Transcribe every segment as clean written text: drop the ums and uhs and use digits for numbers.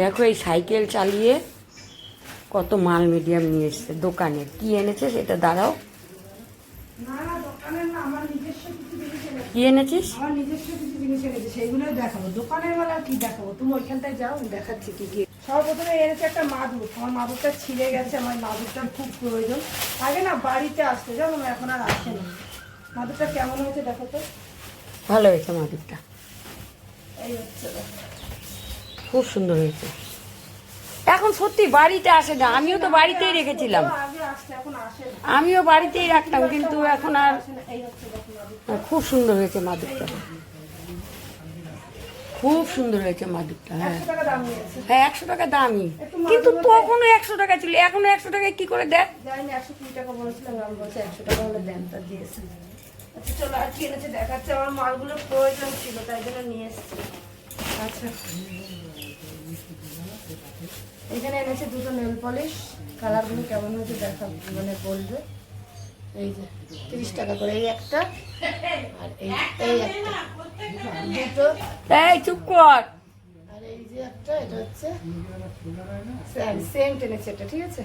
দেখো এই সাইকেল চালিয়ে কত মাল মিডিয়াম নিয়ে এসছে দোকানে। কি এনেছে সেটা দাঁড়াও। কি এনেছিস? আমার নিজস্ব কিছু জিনিস এনেছে, সেইগুলোই দেখাবো। দোকানের বেলা কি দেখাবো, তুমি ওইখানটায় যাও, আমি দেখাচ্ছি কি কি। সর্বপ্রথমে এনেছে একটা মাদুর। আমার মাদুরটা ছিঁড়ে গেছে, আমার মাদুরটার খুব প্রয়োজন। আগে না বাড়িতে আসতে জানো, এখন আর আসে না। মাদুরটা কেমন হয়েছে দেখো তো। ভালো হয়েছে মাদুরটা, এই হচ্ছে খুব সুন্দর হয়েছে। এখন সত্যি বাড়িতে আসে না, আমিও তো বাড়িতেই রেখেছিলাম, আগে আসছে, এখন আসে না। আমিও বাড়িতেই রাখতাম, কিন্তু এখন আর। এই হচ্ছে দেখো মাদুর। খুব সুন্দর হয়েছে মাদুরটা, খুব সুন্দর হয়েছে মাদুরটা। হ্যাঁ 100 টাকা দাম নিয়েছে। হ্যাঁ 100 টাকা দামই, কিন্তু তখনও 100 টাকা ছিল, এখনো 100 টাকায় কি করে দেয়? জানি 120 টাকা বলেছিলাম, আমি বলছি 100 টাকা হলে দেন, তা দিয়েছে। আচ্ছা চলো আর কি এনেছে দেখাচ্ছে। আমার মালগুলো প্রয়োজন ছিল তাই জন্য নিয়ে এসেছি। আচ্ছা এখানে এনেছে দুটো নেল পলিশ। কালারগুলো কেমন হয়েছে দেখা মানে বলবে। এই যে 30 টাকা করে এই একটা, আর এই একটা, দুটো। এই চুপ কর। আর এই যে একটা, এটা হচ্ছে সেন্ট এনেছে এটা, ঠিক আছে।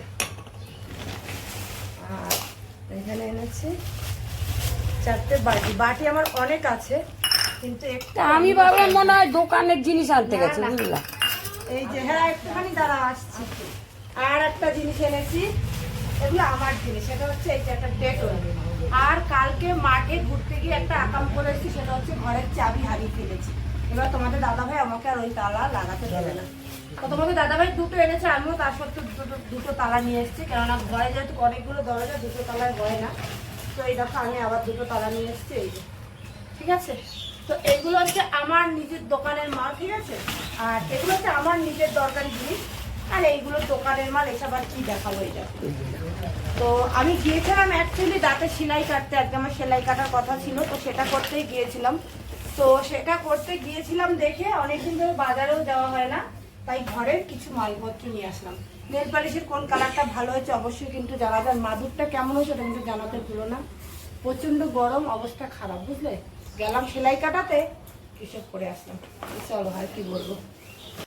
আর এখানে এনেছি 4টে বাটি। বাটি আমার অনেক আছে, কিন্তু একটা আমি ভাবলাম মনে হয় দোকানের জিনিস আনতে গেছে, না, না। বুঝলা। এই যে হ্যাঁ একটুখানি দাঁড়া আসছি। আর একটা জিনিস এনেছি, এগুলো আমার জিনিস। সেটা হচ্ছে এই যে একটা ডেটল। আর কালকে মাঠে ঘুরতে গিয়ে একটা আকাম করেছি, সেটা হচ্ছে ঘরের চাবি হারিয়ে ফেলেছি। এবার তোমাদের দাদাভাই আমাকে আর ওই তালা লাগাতে দেবে না। তো তোমাদের দাদাভাই দুটো এনেছে, আমিও তার সত্ত্বেও দুটো তালা নিয়ে এসেছি, কেননা ঘরে যেহেতু অনেকগুলো দরজা, দুটো তালায় হয় না। তো এই দেখো আমি আবার দুটো তালা নিয়ে এসেছি, এই যে, ঠিক আছে। তো এগুলো হচ্ছে আমার নিজের দোকানের মাল, ঠিক আছে। আর এগুলো হচ্ছে আমার নিজের দরকারি জিনিস। আর এইগুলো দোকানের মাল, এসব আর কি দেখাবো এটা। তো আমি গিয়েছিলাম অ্যাকচুয়ালি দাঁতের সেলাই কাটতে, আজকে আমার সেলাই কাটার কথা ছিল, তো সেটা করতেই গিয়েছিলাম। তো সেটা করতে গিয়েছিলাম দেখে অনেকদিন ধরে বাজারেও যাওয়া হয় না, তাই ঘরের কিছু মালপত্র নিয়ে আসলাম। নেল পালিশের কোন কালারটা ভালো হয়েছে অবশ্যই কিন্তু জানাবেন। মাদুরটা কেমন হয়েছে ওটা কিন্তু জানাতে ভুলো না। প্রচণ্ড গরম, অবস্থা খারাপ, বুঝলে। গেলাম সেলাই কাটাতে, এসব করে আসলাম। চলো আর কি বলবো।